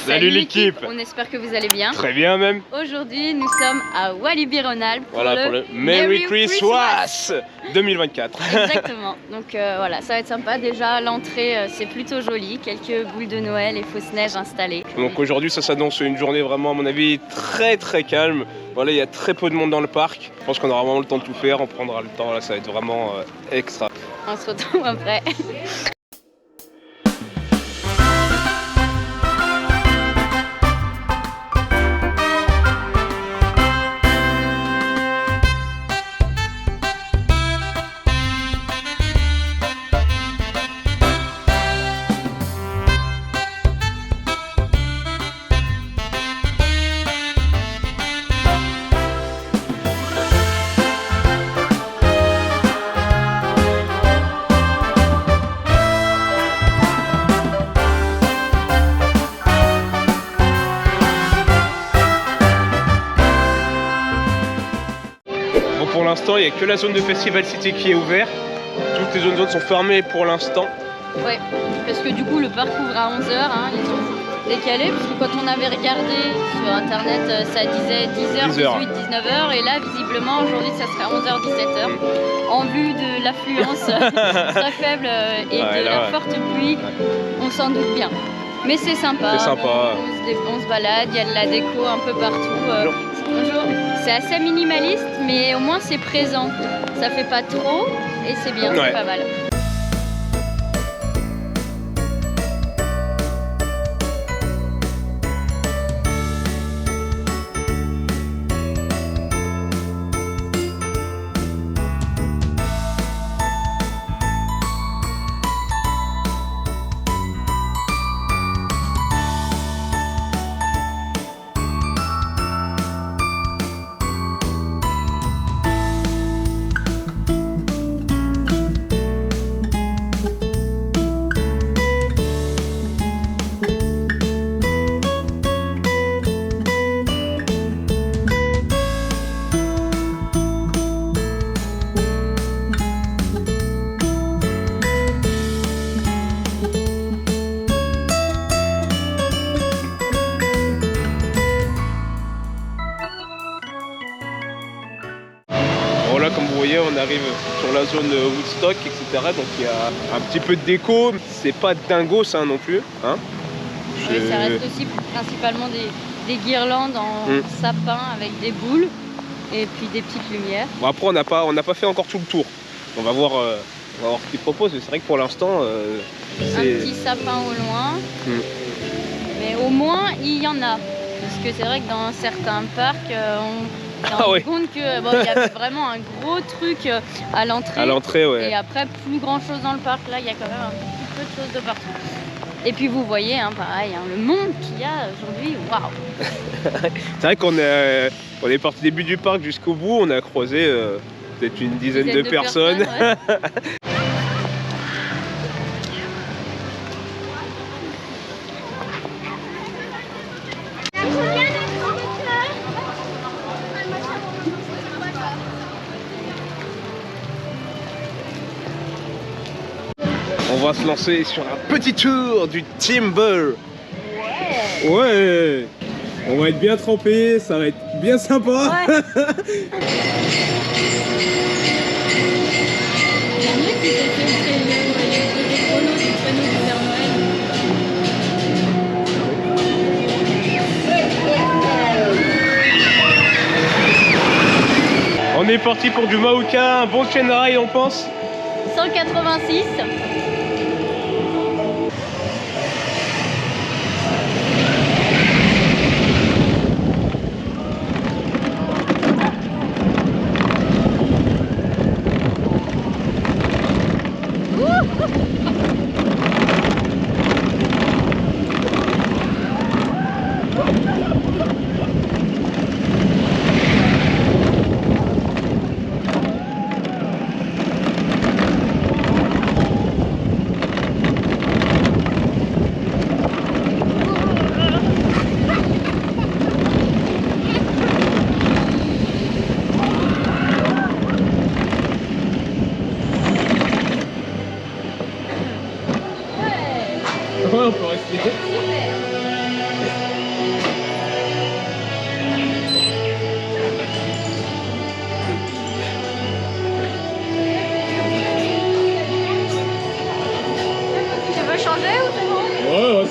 Salut l'équipe. On espère que vous allez bien. Très bien même. Aujourd'hui, nous sommes à Walibi Rhône-Alpes pour, voilà, pour le Merry Christmas 2024. Exactement. Donc voilà, ça va être sympa. Déjà, l'entrée, c'est plutôt joli. Quelques boules de Noël et fausses neiges installées. Donc aujourd'hui, ça s'annonce une journée vraiment, à mon avis, très calme. Voilà, il y a très peu de monde dans le parc. Je pense qu'on aura vraiment le temps de tout faire. On prendra le temps. Là, ça va être vraiment extra. On se retrouve après. Pour l'instant, il n'y a que la zone de Festival City qui est ouverte. Toutes les autres zones sont fermées pour l'instant. Ouais, parce que du coup, le parc ouvre à 11h. Hein, ils ont décalé, parce que quand on avait regardé sur internet, ça disait 10h, 18, 19h. Et là, visiblement, aujourd'hui, ça serait 11h, 17h. En vue de l'affluence très faible et de la forte pluie, on s'en doute bien. Mais c'est sympa. C'est sympa. On se balade, il y a de la déco un peu partout. Bonjour. C'est assez minimaliste, mais au moins c'est présent. Ça fait pas trop et c'est bien, c'est pas mal. Là, comme vous voyez, on arrive sur la zone Woodstock, etc. Donc il y a un petit peu de déco. C'est pas dingo ça non plus. Hein, oui, ça reste aussi principalement des guirlandes en sapin avec des boules et puis des petites lumières. Bon, après, on n'a pas fait encore tout le tour. On va voir ce qu'ils proposent. Mais c'est vrai que pour l'instant, un petit sapin au loin. Mais au moins, il y en a. Parce que c'est vrai que dans certains parcs, on s'est rendu compte que bon, il y avait vraiment un gros truc à l'entrée. À l'entrée, ouais. Et après, plus grand chose dans le parc. Là, il y a quand même un petit peu de choses de partout. Et puis vous voyez, hein, pareil, hein, le monde qu'il y a aujourd'hui, waouh. C'est vrai qu'on est parti début du parc jusqu'au bout. On a croisé peut-être une dizaine de personnes. Ouais. On va se lancer sur un petit tour du Timber. Ouais. On va être bien trempés, ça va être bien sympa. Ouais. On est parti pour du Mauka, un bon chain ride on pense. 186.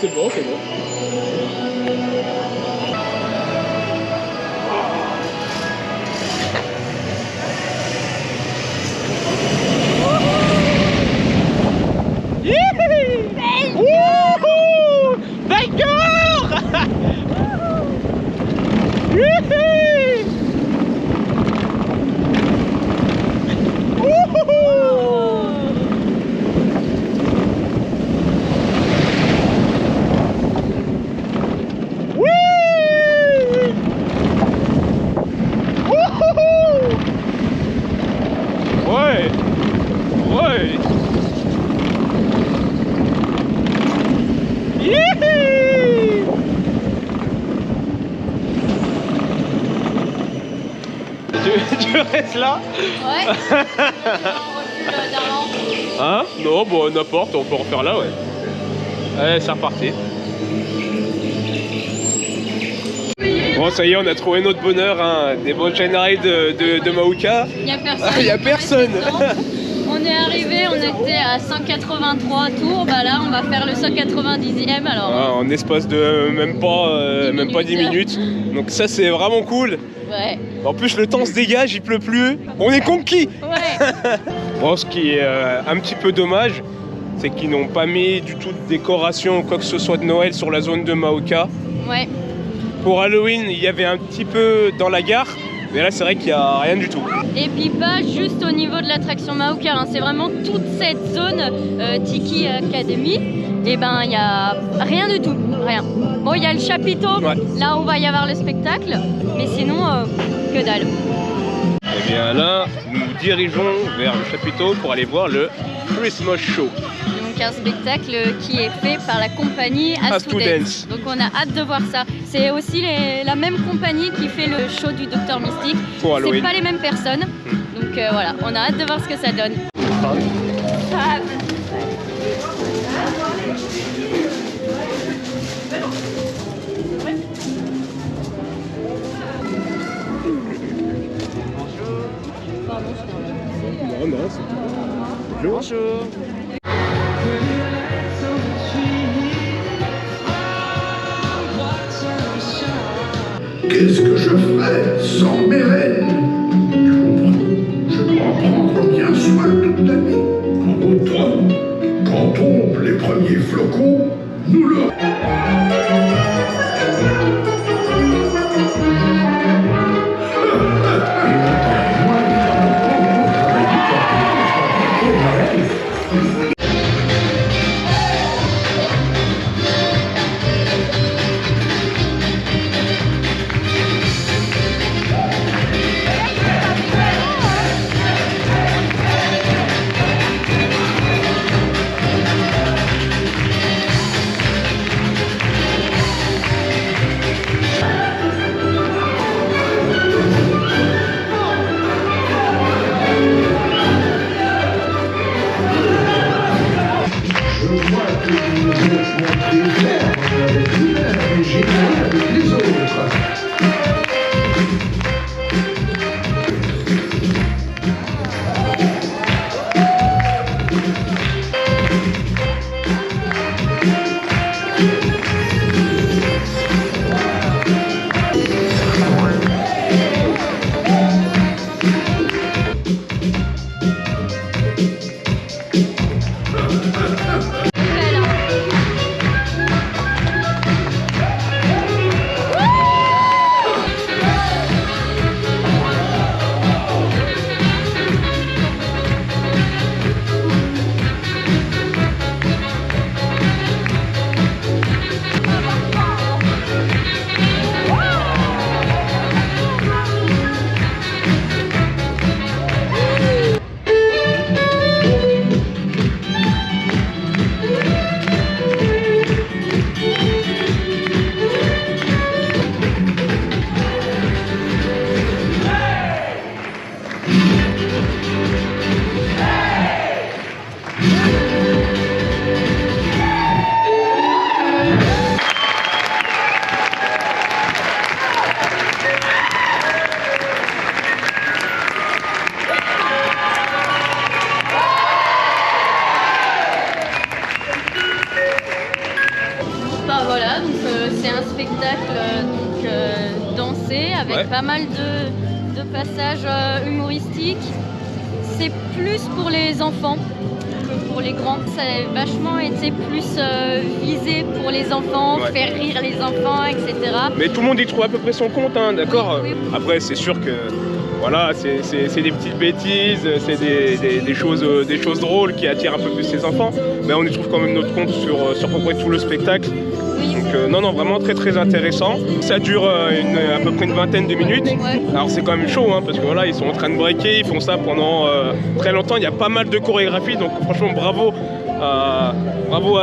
c'est bon, c'est bon. Tu restes là? Ouais. On recule d'avant. Hein? Non, bon, n'importe, on peut en faire là, ouais. Allez, c'est reparti. Bon, ça y est, on a trouvé notre bonheur, hein. Des Mountain Rides de Mauka. Il n'y a personne. Il n'y a personne. On est arrivé, on était à 183 tours. Bah là, on va faire le 190e. Alors. Ah, en espace de même pas 10 minutes. Donc ça, c'est vraiment cool. Ouais. En plus, le temps se dégage, il pleut plus. On est conquis. Ouais. Bon, ce qui est un petit peu dommage, c'est qu'ils n'ont pas mis du tout de décoration ou quoi que ce soit de Noël sur la zone de Mauka. Ouais. Pour Halloween, il y avait un petit peu dans la gare, mais là, c'est vrai qu'il n'y a rien du tout. Et puis pas juste au niveau de l'attraction Mauka, hein. C'est vraiment toute cette zone Tiki Academy. Et ben, il n'y a rien du tout, rien. Bon, il y a le chapiteau, ouais. Là où va y avoir le spectacle, mais sinon, que dalle. Et bien là, nous nous dirigeons vers le chapiteau pour aller voir le Christmas Show. Donc un spectacle qui est fait par la compagnie A-Students. Donc on a hâte de voir ça. C'est aussi la même compagnie qui fait le show du Docteur Mystique. Pour Halloween. C'est pas les mêmes personnes. Donc voilà, on a hâte de voir ce que ça donne. Non, non, c'est tout. Bonjour. Qu'est-ce que je ferais sans mes reines? Je dois en prendre bien soin toute l'année. En automne, quand tombent les premiers flocons, nous leur... c'est un spectacle dansé avec pas mal de passages humoristiques. C'est plus pour les enfants que pour les grands. Ça a vachement été plus visé pour les enfants, faire rire les enfants, etc. Mais tout le monde y trouve à peu près son compte, hein, d'accord. Oui. Après, c'est sûr que voilà, c'est des petites bêtises, c'est des choses drôles qui attirent un peu plus les enfants. Mais on y trouve quand même notre compte sur à peu près tout le spectacle. Oui. Donc non, vraiment très très intéressant. Ça dure à peu près une vingtaine de minutes. Ouais. Alors c'est quand même chaud, hein, parce que voilà, ils sont en train de breaker, ils font ça pendant très longtemps. Il y a pas mal de chorégraphies, donc franchement bravo à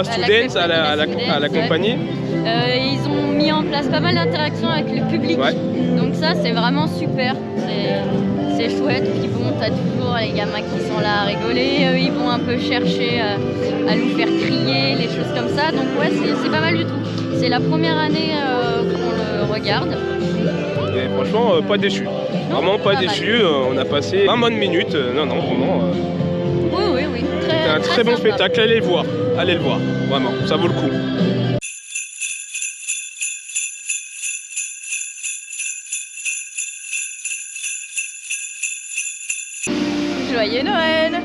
Students, à la compagnie. Ils ont mis en place pas mal d'interactions avec le public. Ouais. Donc ça, c'est vraiment super. C'est chouette. Puis bon, t'as toujours les gamins qui sont là à rigoler. Ils vont un peu chercher à nous faire crier, les choses comme ça. Donc ouais, c'est pas mal du tout. C'est la première année qu'on le regarde. Et franchement, pas déçu. Vraiment pas déçu. On a passé 20 bonnes minutes. Non, vraiment. Oui. C'est un très bon sympa. spectacle. Allez le voir. Vraiment, ça vaut le coup. Joyeux Noël!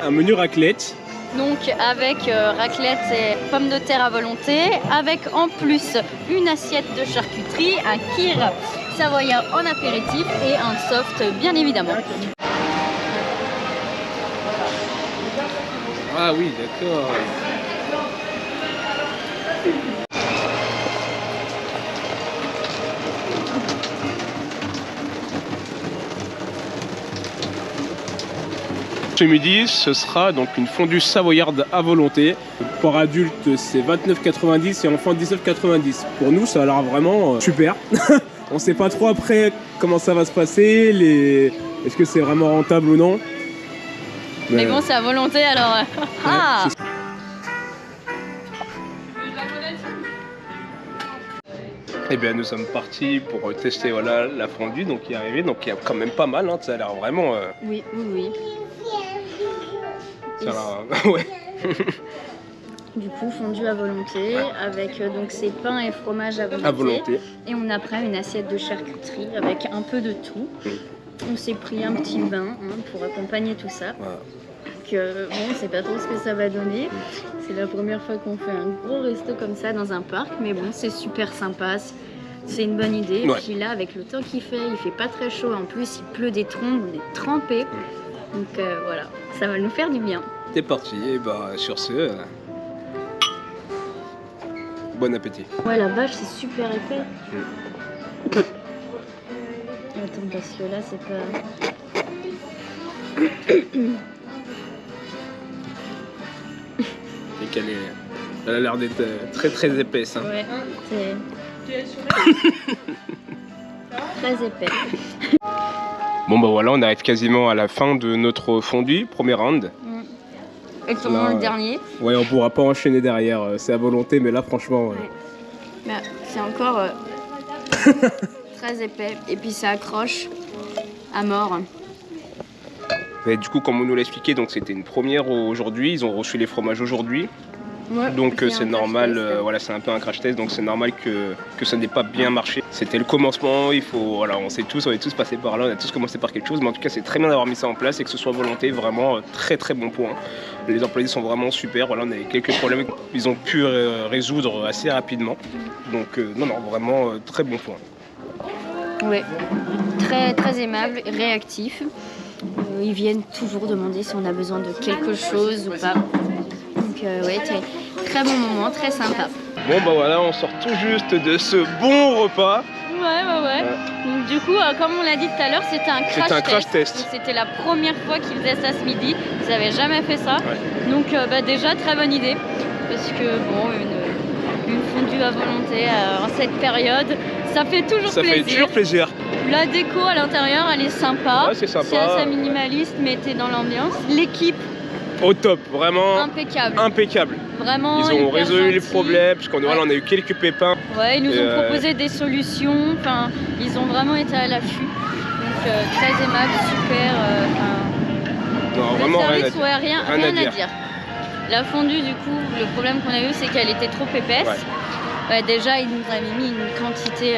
Un menu raclette. Donc avec raclette et pommes de terre à volonté, avec en plus une assiette de charcuterie, un kir savoyard en apéritif et un soft bien évidemment. Ah oui, d'accord. Ce midi, ce sera donc une fondue savoyarde à volonté. Pour adultes, c'est 29,90 et enfants 19,90. Pour nous, ça a l'air vraiment super. On sait pas trop après comment ça va se passer, est-ce que c'est vraiment rentable ou non. Mais bon, c'est à volonté alors. Ah! Eh bien, nous sommes partis pour tester la fondue, donc il est arrivé, donc il y a quand même pas mal, hein, ça a l'air vraiment. Oui. Ça a l'air, ouais. Du coup, fondue à volonté, avec donc ces pains et fromages À volonté. Et on a pris une assiette de charcuterie avec un peu de tout. On s'est pris un petit vin pour accompagner tout ça. Voilà. Donc, bon, on sait pas trop ce que ça va donner. C'est la première fois qu'on fait un gros resto comme ça dans un parc, mais bon, c'est super sympa. C'est une bonne idée. Et puis là, avec le temps qu'il fait, il fait pas très chaud. En plus, il pleut des trombes, on est trempés. Donc voilà, ça va nous faire du bien. C'est parti, et bah sur ce, bon appétit. Ouais, la vache, c'est super épais. Attends, parce que là, c'est pas... Elle a l'air d'être très très épaisse. Hein. Ouais, c'est... très épais. Bon bah voilà, on arrive quasiment à la fin de notre fondue, premier round. Et sûrement le dernier. Ouais, on pourra pas enchaîner derrière, c'est à volonté, mais là franchement... Bah, c'est encore très épais, et puis ça accroche à mort. Et du coup, comme on nous l'a expliqué, donc c'était une première aujourd'hui, ils ont reçu les fromages aujourd'hui. Ouais, donc c'est normal, voilà, c'est un peu un crash test, donc c'est normal que ça n'ait pas bien marché. C'était le commencement, voilà, on est tous passés par là, on a tous commencé par quelque chose, mais en tout cas c'est très bien d'avoir mis ça en place et que ce soit volonté, vraiment très très bon point. Les employés sont vraiment super, voilà, on avait quelques problèmes qu'ils ont pu résoudre assez rapidement, donc non, vraiment très bon point. Ouais, très très aimable, réactif. Ils viennent toujours demander si on a besoin de quelque chose ou pas. Donc ouais, très bon moment, très sympa. Bon bah voilà, on sort tout juste de ce bon repas. Ouais. Donc, du coup, comme on l'a dit tout à l'heure, c'était un crash test. C'était la première fois qu'ils faisaient ça ce midi. Ils n'avaient jamais fait ça. Ouais. Donc déjà, très bonne idée. Parce que bon, une fondue à volonté en cette période, ça fait toujours plaisir. Ça fait toujours plaisir. La déco à l'intérieur, elle est sympa. Ouais, c'est sympa. C'est assez minimaliste, mais t'es dans l'ambiance. L'équipe, au top, vraiment impeccable. Vraiment. Ils ont résolu les problèmes, parce qu'on on a eu quelques pépins. Ouais, ils nous ont proposé des solutions. Enfin, ils ont vraiment été à l'affût. Donc très aimable, super. Non, Le vraiment service, rien à dire. ouais, rien à dire. La fondue, du coup, le problème qu'on a eu, c'est qu'elle était trop épaisse. Ouais, déjà, ils nous avaient mis une quantité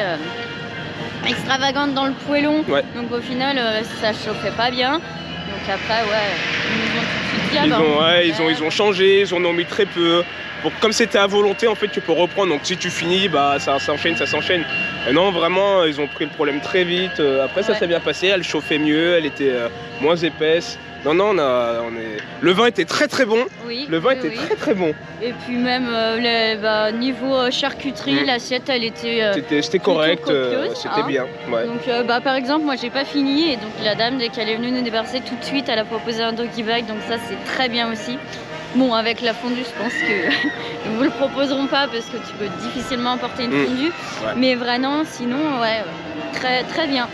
extravagante dans le poêlon. Ouais. Donc au final, ça chauffait pas bien. Donc après, ouais, ils nous ont tout de suite dit, ils ont changé, ils en ont mis très peu. Bon, comme c'était à volonté, en fait, tu peux reprendre. Donc si tu finis, bah ça s'enchaîne, ça s'enchaîne. Et non, vraiment, ils ont pris le problème très vite. Après, ça s'est bien passé. Elle chauffait mieux, elle était moins épaisse. Non, le vin était très très bon. Oui, le vin était très très bon. Et puis même niveau charcuterie, l'assiette, elle était c'était correct, c'était bien. Ouais. Donc par exemple, moi j'ai pas fini et donc la dame, dès qu'elle est venue nous débarrasser, tout de suite elle a proposé un doggy bag, donc ça c'est très bien aussi. Bon, avec la fondue, je pense que ils vous le proposeront pas parce que tu peux difficilement emporter une fondue. Ouais. Mais vraiment, sinon, ouais, très très bien.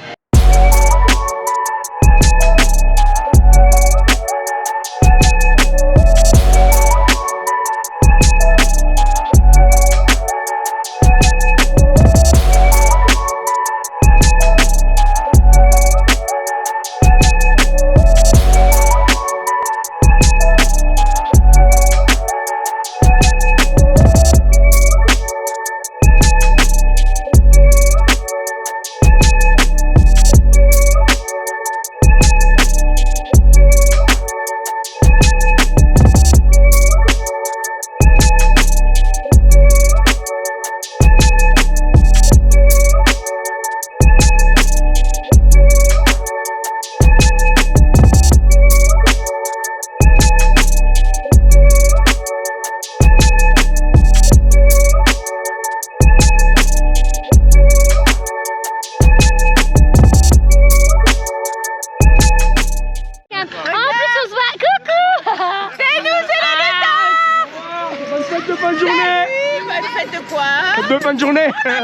De fin de journée. Regardez,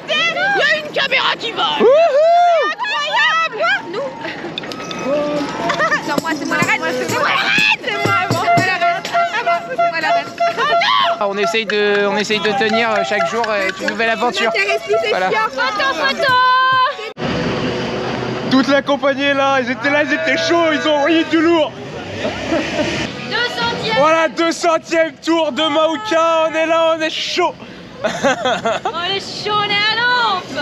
il y a une caméra qui vole. Incroyable. Nous. Non, moi c'est moi la reine. C'est moi la reine. C'est moi la reine. On essaye de tenir chaque jour une nouvelle aventure. Voilà. Photo. Toute la compagnie est là, ils étaient chauds, ils ont envoyé du lourd. 200e. Voilà, 200e tour de Maouka, on est là, on est chaud. On est chaud, on est à lampe.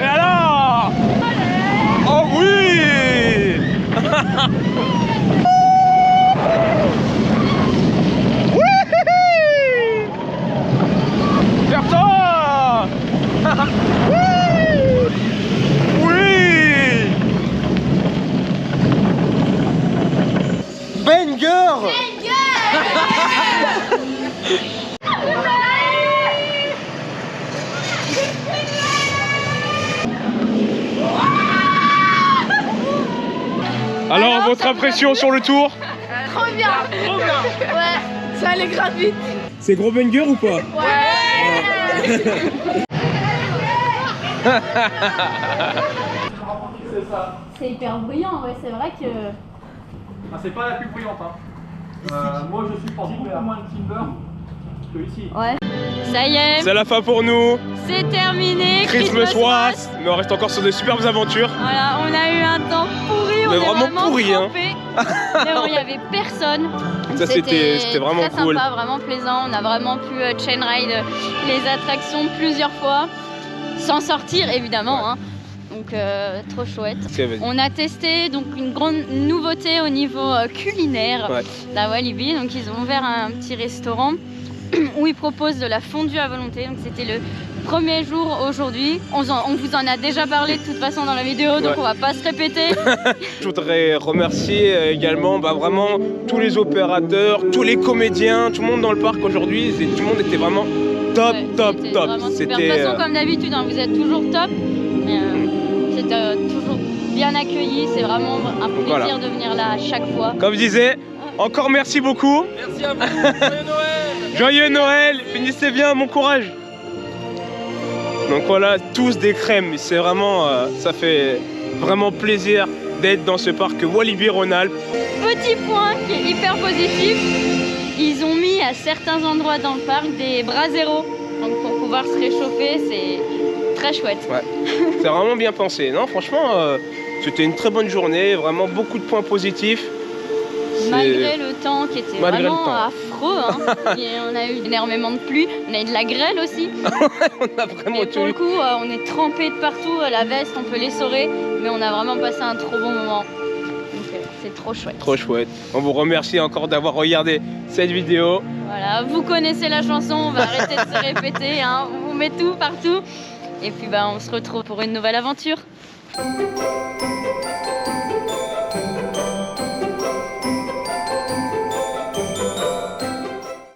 Et alors? Oh oui. Vers-toi. Oui. Banger. Alors, votre impression sur le tour? Trop bien. Trop bien. Ouais, ça allait grave vite. C'est gros banger ou pas? Ouais. C'est hyper bruyant, ouais, c'est vrai que... Ah, c'est pas la plus bruyante, hein. Moi je supporte beaucoup moins de timber que ici. Ouais. Ça y est. C'est la fin pour nous. C'est terminé. Christmas was. Mais on reste encore sur de superbes aventures. Voilà, on a eu un temps pourri. On est vraiment pourri, hein. Mais bon, il n'y avait personne. Ça c'était vraiment très cool. Sympa, vraiment plaisant. On a vraiment pu chain ride les attractions plusieurs fois, sans sortir évidemment. Ouais. Hein. Donc trop chouette. On a testé donc une grande nouveauté au niveau culinaire à Walibi. Donc ils ont ouvert un petit restaurant où ils proposent de la fondue à volonté. Donc c'était le premier jour aujourd'hui. On vous en a déjà parlé de toute façon dans la vidéo, donc on va pas se répéter. Je voudrais remercier également vraiment tous les opérateurs, tous les comédiens, tout le monde dans le parc aujourd'hui. Tout le monde était vraiment top, top. C'était de toute façon comme d'habitude, hein, vous êtes toujours top. C'est toujours bien accueilli, c'est vraiment un plaisir de venir là à chaque fois. Comme je disais, encore merci beaucoup. Merci à vous, joyeux Noël. Joyeux Noël, finissez bien, bon courage. Donc voilà, tous des crèmes, c'est vraiment, ça fait vraiment plaisir d'être dans ce parc Walibi Rhône-Alpes. Petit point qui est hyper positif, ils ont mis à certains endroits dans le parc des braseros, donc pour pouvoir se réchauffer, c'est très chouette. Ouais. C'est vraiment bien pensé. Non, franchement, C'était une très bonne journée, vraiment beaucoup de points positifs. Malgré le temps qui était vraiment affreux, hein. Et on a eu énormément de pluie, on a eu de la grêle aussi. On a vraiment et pour le coup, on est trempé de partout, la veste, on peut l'essorer, mais on a vraiment passé un trop bon moment. Donc c'est trop chouette. Trop chouette. On vous remercie encore d'avoir regardé cette vidéo. Voilà, vous connaissez la chanson, on va arrêter de se répéter, hein. On vous met tout partout. Et puis on se retrouve pour une nouvelle aventure.